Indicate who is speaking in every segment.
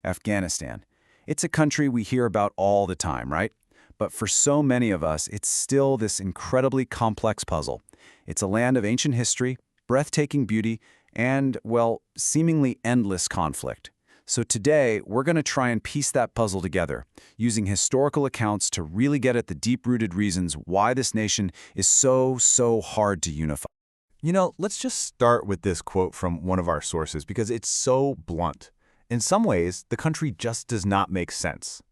Speaker 1: Afghanistan. It's a country we hear about all the time, right? But for so many of us, it's still this incredibly complex puzzle. It's a land of ancient history, breathtaking beauty, and, well, seemingly endless conflict. So today, we're going to try and piece that puzzle together, using historical accounts to really get at the deep-rooted reasons why this nation is so hard to unify.
Speaker 2: Let's just start with this quote from one of our sources because it's so blunt. In some ways, the country just does not make sense.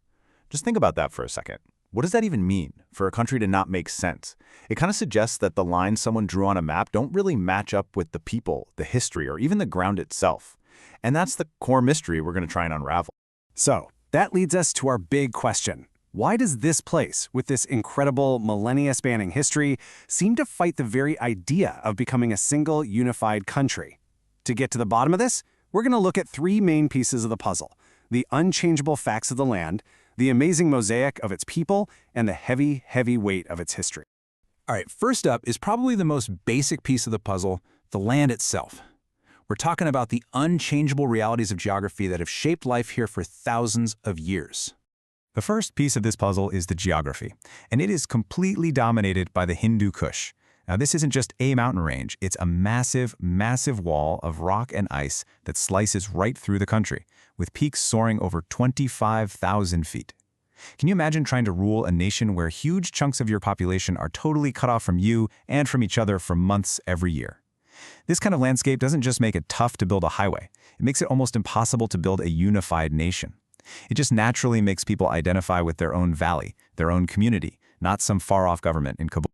Speaker 2: Just think about that for a second. What does that even mean, for a country to not make sense? It kind of suggests that the lines someone drew on a map don't really match up with the people, the history, or even the ground itself. And that's the core mystery we're going to try and unravel.
Speaker 3: So, that leads us to our big question. Why does this place, with this incredible millennia-spanning history, seem to fight the very idea of becoming a single, unified country? To get to the bottom of this, we're going to look at three main pieces of the puzzle: the unchangeable facts of the land, the amazing mosaic of its people, and the heavy weight of its history.
Speaker 4: All right, first up is probably the most basic piece of the puzzle, the land itself. We're talking about the unchangeable realities of geography that have shaped life here for thousands of years.
Speaker 5: The first piece of this puzzle is the geography, and it is completely dominated by the Hindu Kush. Now, this isn't just a mountain range, it's a massive wall of rock and ice that slices right through the country, with peaks soaring over 25,000 feet. Can you imagine trying to rule a nation where huge chunks of your population are totally cut off from you and from each other for months every year? This kind of landscape doesn't just make it tough to build a highway, it makes it almost impossible to build a unified nation. It just naturally makes people identify with their own valley, their own community, not some far-off government in Kabul.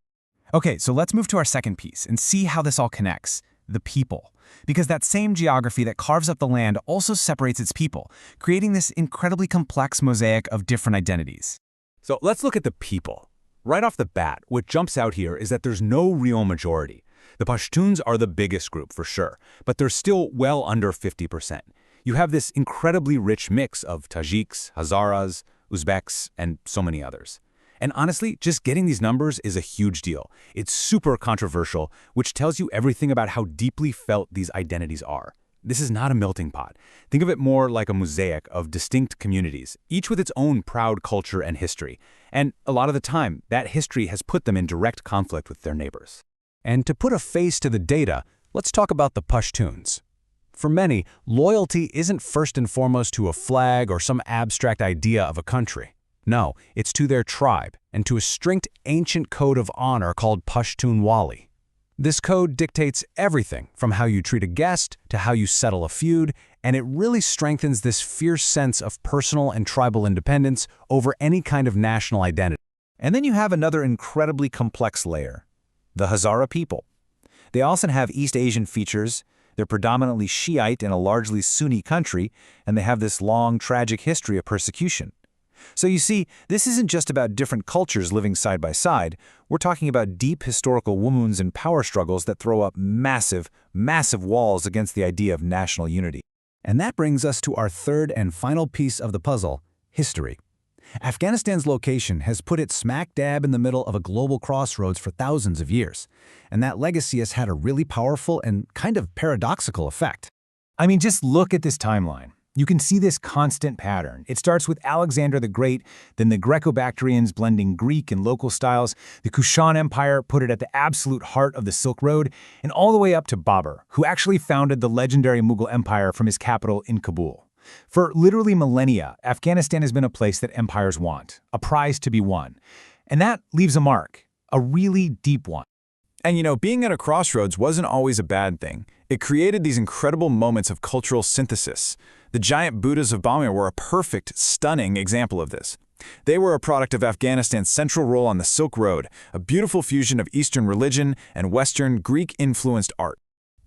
Speaker 6: Okay, so let's move to our second piece and see how this all connects: the people. Because that same geography that carves up the land also separates its people, creating this incredibly complex mosaic of different identities.
Speaker 2: So let's look at the people. Right off the bat, what jumps out here is that there's no real majority. The Pashtuns are the biggest group for sure, but they're still well under 50%. You have this incredibly rich mix of Tajiks, Hazaras, Uzbeks, and so many others. And honestly, just getting these numbers is a huge deal. It's super controversial, which tells you everything about how deeply felt these identities are. This is not a melting pot. Think of it more like a mosaic of distinct communities, each with its own proud culture and history. And a lot of the time, that history has put them in direct conflict with their neighbors.
Speaker 3: And to put a face to the data, let's talk about the Pashtuns. For many, loyalty isn't first and foremost to a flag or some abstract idea of a country. No, it's to their tribe and to a strict ancient code of honor called Pashtunwali. This code dictates everything from how you treat a guest to how you settle a feud, and it really strengthens this fierce sense of personal and tribal independence over any kind of national identity.
Speaker 5: And then you have another incredibly complex layer: the Hazara people. They also have East Asian features. They're predominantly Shiite in a largely Sunni country, and they have this long, tragic history of persecution. So you see, this isn't just about different cultures living side by side. We're talking about deep historical wounds and power struggles that throw up massive walls against the idea of national unity.
Speaker 3: And that brings us to our third and final piece of the puzzle: history. Afghanistan's location has put it smack dab in the middle of a global crossroads for thousands of years, and that legacy has had a really powerful and kind of paradoxical effect.
Speaker 6: I mean, just look at this timeline. You can see this constant pattern. It starts with Alexander the Great, then the Greco-Bactrians blending Greek and local styles, the Kushan Empire put it at the absolute heart of the Silk Road, and all the way up to Babur, who actually founded the legendary Mughal Empire from his capital in Kabul. For literally millennia, Afghanistan has been a place that empires want, a prize to be won. And that leaves a mark, a really deep one.
Speaker 5: And being at a crossroads wasn't always a bad thing. It created these incredible moments of cultural synthesis. The giant Buddhas of Bamyan were a perfect, stunning example of this. They were a product of Afghanistan's central role on the Silk Road, a beautiful fusion of Eastern religion and Western Greek-influenced art.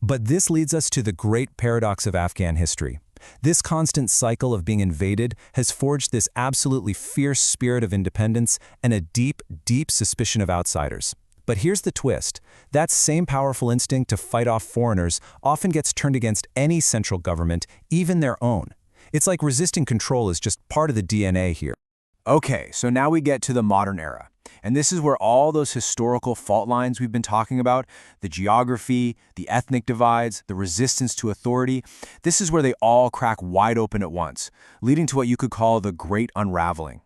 Speaker 3: But this leads us to the great paradox of Afghan history. This constant cycle of being invaded has forged this absolutely fierce spirit of independence and a deep suspicion of outsiders. But here's the twist. That same powerful instinct to fight off foreigners often gets turned against any central government, even their own. It's like resisting control is just part of the DNA here.
Speaker 1: Okay, so now we get to the modern era. And this is where all those historical fault lines we've been talking about, the geography, the ethnic divides, the resistance to authority, this is where they all crack wide open at once, leading to what you could call the Great Unraveling.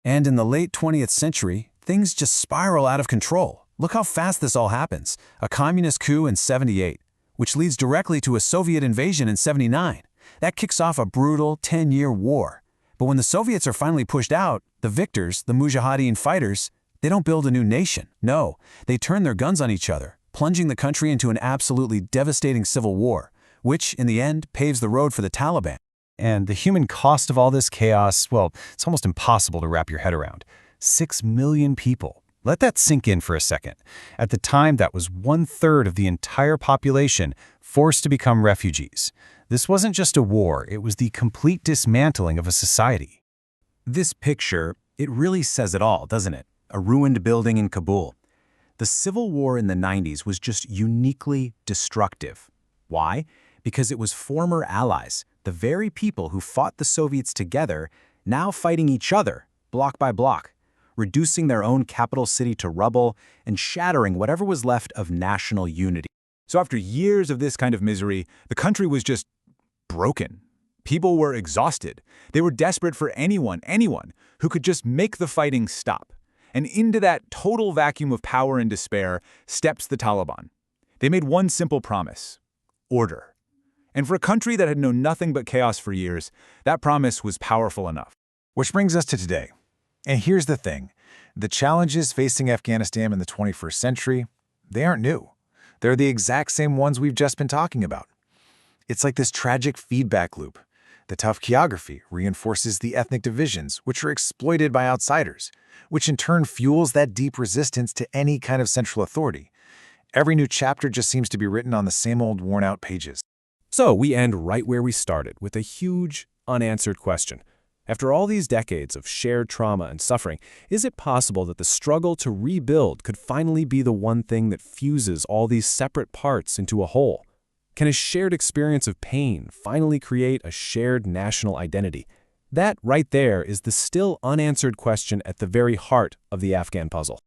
Speaker 3: And in the late 20th century, things just spiral out of control. Look how fast this all happens. A communist coup in '78, which leads directly to a Soviet invasion in '79. That kicks off a brutal 10-year war. But when the Soviets are finally pushed out, the victors, the Mujahideen fighters, they don't build a new nation. No, they turn their guns on each other, plunging the country into an absolutely devastating civil war, which, in the end, paves the road for the Taliban.
Speaker 5: And the human cost of all this chaos, well, it's almost impossible to wrap your head around. 6 million people. Let that sink in for a second. At the time, that was 1/3 of the entire population forced to become refugees. This wasn't just a war, it was the complete dismantling of a society.
Speaker 2: This picture, it really says it all, doesn't it? A ruined building in Kabul. The civil war in the 90s was just uniquely destructive. Why? Because it was former allies, the very people who fought the Soviets together, now fighting each other, block by block, reducing their own capital city to rubble and shattering whatever was left of national unity.
Speaker 4: So after years of this kind of misery, the country was just broken. People were exhausted. They were desperate for anyone who could just make the fighting stop. And into that total vacuum of power and despair steps the Taliban. They made one simple promise: order. And for a country that had known nothing but chaos for years, that promise was powerful enough.
Speaker 6: Which brings us to today. And here's the thing. The challenges facing Afghanistan in the 21st century, they aren't new. They're the exact same ones we've just been talking about. It's like this tragic feedback loop. The tough geography reinforces the ethnic divisions, which are exploited by outsiders, which in turn fuels that deep resistance to any kind of central authority. Every new chapter just seems to be written on the same old worn-out pages.
Speaker 3: So we end right where we started, with a huge, unanswered question. After all these decades of shared trauma and suffering, is it possible that the struggle to rebuild could finally be the one thing that fuses all these separate parts into a whole? Can a shared experience of pain finally create a shared national identity? That right there is the still unanswered question at the very heart of the Afghan puzzle.